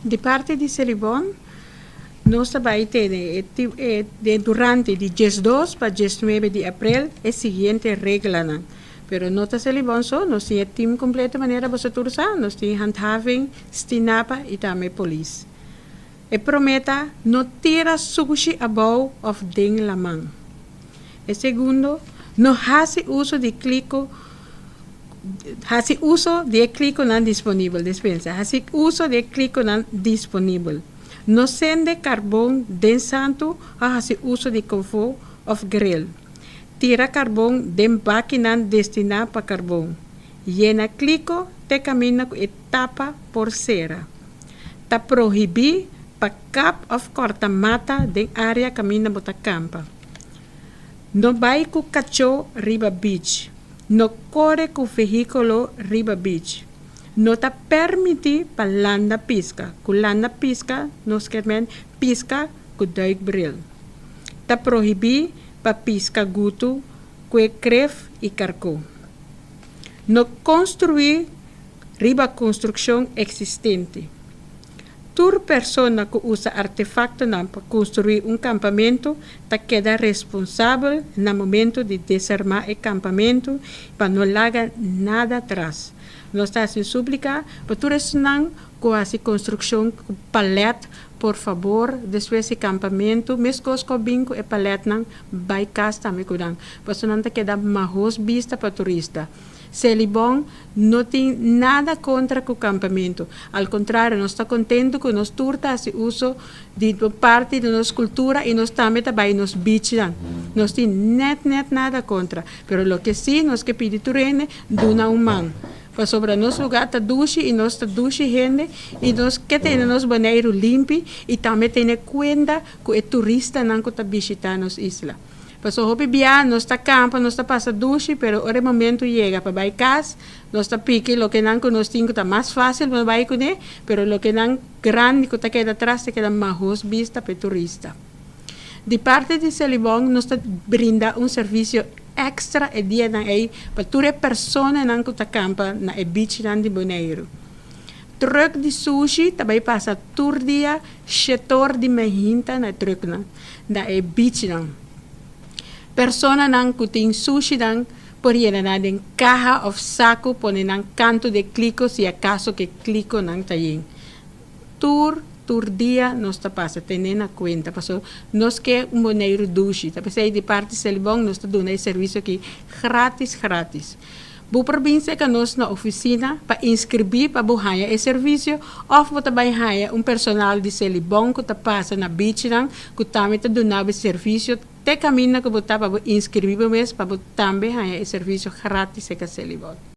De parte de Celibon, nós vai ter durante de 12 para 19 de abril a seguinte regra. Não? Pero nota Celibon só, nós temos time completo maneira para tursa, nós temos handhaving, stinapa e também polícia. E prometa não tira sushi above of ding la mão. E segundo, não faz uso de clico não disponível, dispensa. Faz uso de clico não disponível. No sende carbón densando a hacer uso de confort of grill. Tira carbón de máquina destinada para carbón. Llena clico, te camina etapa por cera. Ta prohibí para cap of corta mata de área camina bota campa. No vai cu cacho riba beach. No corre cu veículo riba beach. No ta permiti pa landa pisca. Ku landa pisca, nos quermen pisca ku duikbril. Ta prohibi pa pisca gutu, kwe cref y carco. No construir riba construcción existente. Tur persona que usa artefacto para construir un campamento ta queda responsable en el momento de desarmar el campamento para no haga nada atrás. No está sin súplica, pero tú eres quase construção palet, por favor, después de campamento, mes cosco binco e palet não vai casta me cuidam, para não te queda mais vista para turista. Celibon não tem nada contra o campamento, ao contrário, nós está contente com nós turta se uso de parte da nossa cultura e nós também também nos beach nós tem net nada contra, pero lo que sim nós que pedir turene duna mão. Para sobre nosso lugar tá duche e nós tá duche gente e nós que tem nos banheiro limpo e também tem conta que o turista não que tá visitar nos isla. Para so hopi bia nós tá campa nós tá passa duche, pero o momento chega para vai casa nós tá pique lo que não que nós tem que tá mais fácil para vai com né, pero lo que não grande que tá queda atrás te queda mais vista para turista. De parte de Celibon nós tá brinda serviço extra e dia na aí para toda pessoa não que tá campa na beach de Bonaire. Truck de sushi também passa todo dia setor de mehinta na truck na beach não. Persona não que tem sushi não por ir na den caja of saco pone na canto de clico se acaso que clico não tá aí. Tur dia nós está passa tendo na conta passou nós que Bonaire duche tá pensei de parte Celibon nós está dando serviço aqui grátis bu província que nós na oficina para inscrever para buhaya esse serviço ou para buhaya personal de Celibon que tá passa na beach não que também tá dando serviço te camina que botar para inscrever mesmo para também haya esse serviço grátis que Celibon.